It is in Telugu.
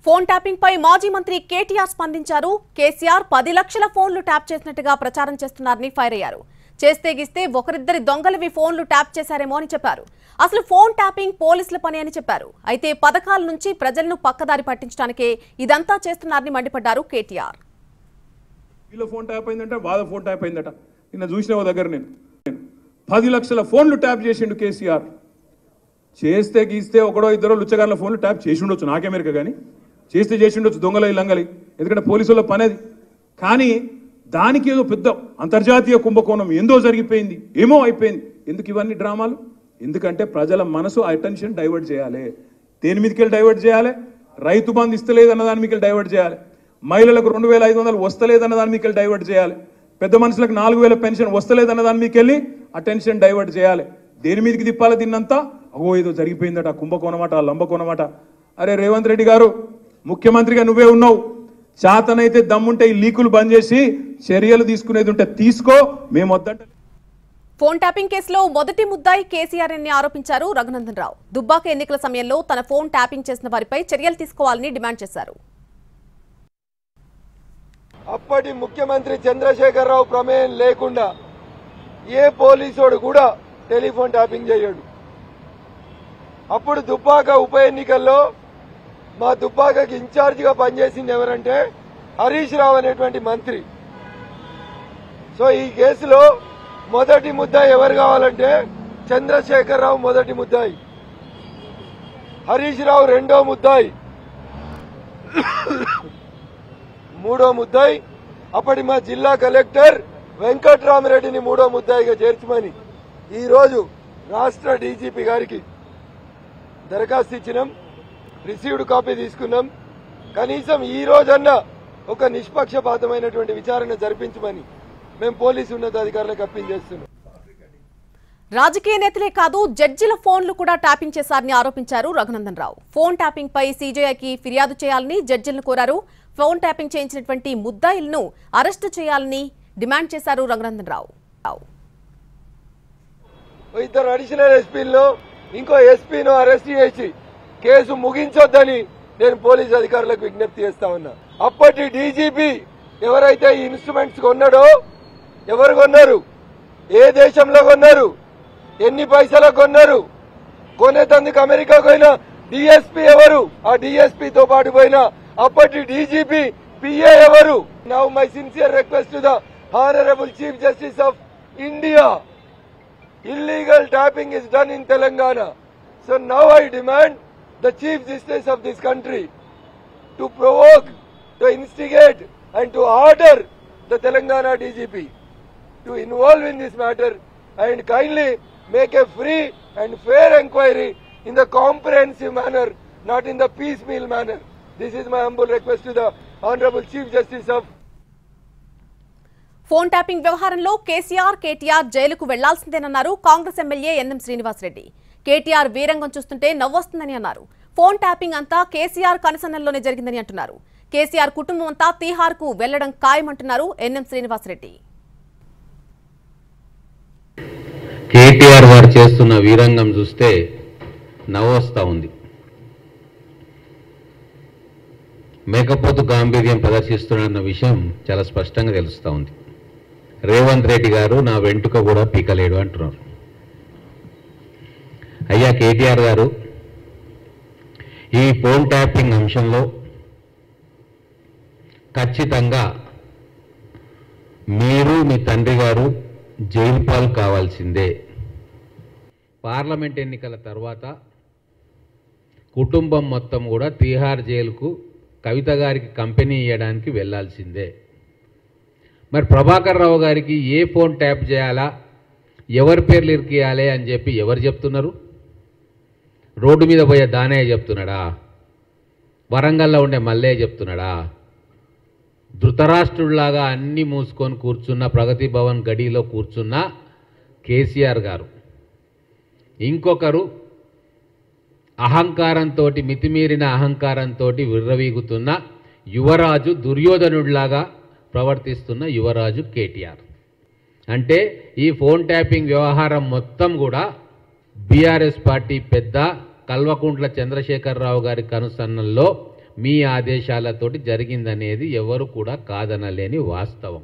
ఫోన్ ట్యాపింగ్ పై మాజీ మంత్రి కేటీఆర్ స్పందించారు. కేసీఆర్ 10 లక్షల ఫోన్లు ట్యాప్ చేసినట్టుగా ప్రచారం చేస్తున్నారని ఫైర్ అయ్యారు. చేస్తే గిస్తే ఒకరిద్దరి దొంగలవి ఫోన్లు ట్యాప్ చేశారేమో అని చెప్పారు. అసలు ఫోన్ ట్యాపింగ్ పోలీసుల పని అని చెప్పారు. అయితే పథకాల నుంచి ప్రజలను పక్కదారి పట్టించడానికే ఇదంతా చేస్తున్నారని మండిపడ్డారు కేటీఆర్. వీళ్ళ ఫోన్ ట్యాప్ అయిందంట, వాళ్ళ ఫోన్ ట్యాప్ అయిందట. నిన్న చూసిన దగ్గర నేను 10 లక్షల ఫోన్లు ట్యాప్ చేసిండు కేసీఆర్. చేస్తే గీస్తే ఒకడో ఇద్దరో లుచ్చగాళ్ళ ఫోన్లు ట్యాప్ చేసి ఉండొచ్చు, నాకెమెరిక కానీ చేస్తే చేసి ఉండొచ్చు, దొంగలై లంగలి. ఎందుకంటే పోలీసుల పని అది. కానీ దానికి ఏదో పెద్ద అంతర్జాతీయ కుంభకోణం ఏందో జరిగిపోయింది, ఏమో అయిపోయింది. ఎందుకు ఇవన్నీ డ్రామాలు? ఎందుకంటే ప్రజల మనసు అటెన్షన్ డైవర్ట్ చేయాలి. దేని మీదకెళ్ళి డైవర్ట్ చేయాలి? రైతు బంధు ఇస్తలేదు అన్న దాని మీదకెళ్ళి డైవర్ట్ చేయాలి. మహిళలకు 2500 వస్తలేదన్న దాని మీదకెళ్ళి డైవర్ట్ చేయాలి. పెద్ద మనుషులకు 4000 పెన్షన్ వస్తలేదన్న దాని మీదకెళ్ళి అటెన్షన్ డైవర్ట్ చేయాలి. దేని మీదకి తిప్పాలి దీన్నంతా? అగో ఏదో జరిగిపోయిందట, కుంభకోణమాట, లంబకోణమాట. అరే రేవంత్ రెడ్డి గారు, ముఖ్యమంత్రిగా నువ్వే ఉన్నావు. చేతనైతే దమ్ముంటే ఈ లీకులు బంద్ చేసి చర్యలు తీసుకునేది ఉంటే తీసుకో, మేము వద్దంట. ఫోన్ ట్యాపింగ్ కేసులో మొదటి ముద్దాయి కేసీఆర్ అని ఆరోపించారు రఘునందన్ రావు. దుబ్బాక ఎన్నికల సమయంలో తన ఫోన్ ట్యాపింగ్ చేసిన వారిపై చర్యలు తీసుకోవాలని డిమాండ్ చేశారు. అప్పటి ముఖ్యమంత్రి చంద్రశేఖరరావు ప్రమేయం లేకుండా ఏ పోలీసోడు కూడా టెలిఫోన్ ట్యాపింగ్ చేయడు. అప్పుడు దుబ్బాక ఉప ఎన్నికల్లో మా దుబ్బాకకి ఇన్ఛార్జిగా పనిచేసింది ఎవరంటే హరీష్ రావు అనేటువంటి మంత్రి. సో ఈ కేసులో మొదటి ముద్దాయి ఎవరు కావాలంటే చంద్రశేఖరరావు మొదటి ముద్దాయి, హరీష్ రావు రెండో ముద్దాయి, మూడో ముద్దాయి అప్పటి మా జిల్లా కలెక్టర్ వెంకట్రామరెడ్డిని మూడో ముద్దాయిగా చేర్చమని ఈరోజు రాష్ట్ర డీజీపీ గారికి దరఖాస్తు ఇచ్చినాం. రిసీవ్డ్ కాపీ తీసుకున్నాం. కనీసం ఈ రోజన్నా ఒక నిష్పక్షపాతమైనటువంటి విచారణ జరిపించమని మేము పోలీసు ఉన్నతాధికారులకు అప్పీల్ చేస్తున్నాం. రాజకీయ నేతలే కాదు, జడ్జిల ఫోన్లు కూడా ట్యాపింగ్ చేశారని ఆరోపించారు రఘునందన్ రావు. ఫోన్ ట్యాపింగ్ పై సీజేఐకి ఫిర్యాదు చేయాలని జడ్జిలను కోరారు. ఫోన్ ట్యాపింగ్ చేయించినటువంటి ముద్దాయిలను అరెస్టు చేయాలని డిమాండ్ చేశారు రఘునందన్ రావు. ఇద్దరు అడిషనల్ ఎస్పీల్లో ఇంకో ఎస్పీను అరెస్ట్ చేసి కేసు ముగించొద్దని నేను పోలీసు అధికారులకు విజ్ఞప్తి చేస్తా ఉన్నా. అప్పటి డీజీపీ ఎవరైతే ఈ ఇన్స్ట్రుమెంట్స్ కొన్నాడో, ఎవరు కొన్నారు, ఏ దేశంలో కొన్నారు, ఎన్ని పైసలకు కొన్నారు, కొనేటందుకు అమెరికా పోయిన డీఎస్పీ ఎవరు, ఆ డీఎస్పీతో పాటు పోయిన అప్పటి డీజీపీ పిఏ ఎవరు? Now my sincere request to the honourable chief justice of India, illegal tapping is done in Telangana. So now I demand the Chief Justice of this country to provoke, to instigate and to order the Telangana DGP to involve in this matter and kindly make a free and fair inquiry in the comprehensive manner, not in the piecemeal manner. This is my humble request to the Honorable Chief Justice of phone tapping వ్యవహారంలో కేటీఆర్ జైలుకు వెళ్లాల్సిందేనన్నారు కాంగ్రెస్ ఎమ్మెల్యే ఎన్ఎం శ్రీనివాసరెడ్డి. కేటీఆర్ వీరంగం చూస్తుంటే నవ్వొస్తుందని అన్నారు. ఫోన్ ట్యాపింగ్ అంతా కేసీఆర్ కనుసన్నల్లోనే జరిగిందని అంటున్నారు. కేసీఆర్ కుటుంబం అంతా తీహార్ కు వెళ్లడం ఖాయమంటున్నారు ఎన్ఎం శ్రీనివాసరెడ్డి. కేటీఆర్ వారు చేస్తున్న వీరంగం చూస్తే నవ్వొస్తా ఉంది. మేకపోతు గాంభీర్యం ప్రదర్శిస్తున్న విషయం చాలా స్పష్టంగా తెలుస్తూ ఉంది. రేవంత్ రెడ్డి గారు నా వెంట్రుక కూడా పీకలేడు అంటున్నారు. అయ్యా కేటీఆర్ గారు, ఈ ఫోన్ ట్యాపింగ్ అంశంలో ఖచ్చితంగా మీరు మీ తండ్రి గారు జైలు పాలు కావాల్సిందే. పార్లమెంట్ ఎన్నికల తర్వాత కుటుంబం మొత్తం కూడా తీహార్ జైలుకు కవిత గారికి కంపెనీ ఇవ్వడానికి వెళ్లాల్సిందే. మరి ప్రభాకర్ రావు గారికి ఏ ఫోన్ ట్యాప్ చేయాలా, ఎవరి పేర్లు ఇరికియాలి అని చెప్పి ఎవరు చెప్తున్నారు? రోడ్డు మీద పోయే దానయ్య చెప్తున్నాడా? వరంగల్లో ఉండే మల్లయ్య చెప్తున్నాడా? ధృతరాష్ట్రుడిలాగా అన్నీ మూసుకొని కూర్చున్న ప్రగతి భవన్ గడిలో కూర్చున్న కేసీఆర్ గారు, ఇంకొకరు అహంకారంతో, మితిమీరిన అహంకారంతో విర్రవీగుతున్న యువరాజు, దుర్యోధనుడిలాగా ప్రవర్తిస్తున్న యువరాజు కేటీఆర్. అంటే ఈ ఫోన్ ట్యాపింగ్ వ్యవహారం మొత్తం కూడా బీఆర్ఎస్ పార్టీ పెద్ద కల్వకుంట్ల చంద్రశేఖరరావు గారి కనుసన్నల్లో మీ ఆదేశాలతోటి జరిగిందనేది ఎవరు కూడా కాదనలేని వాస్తవం.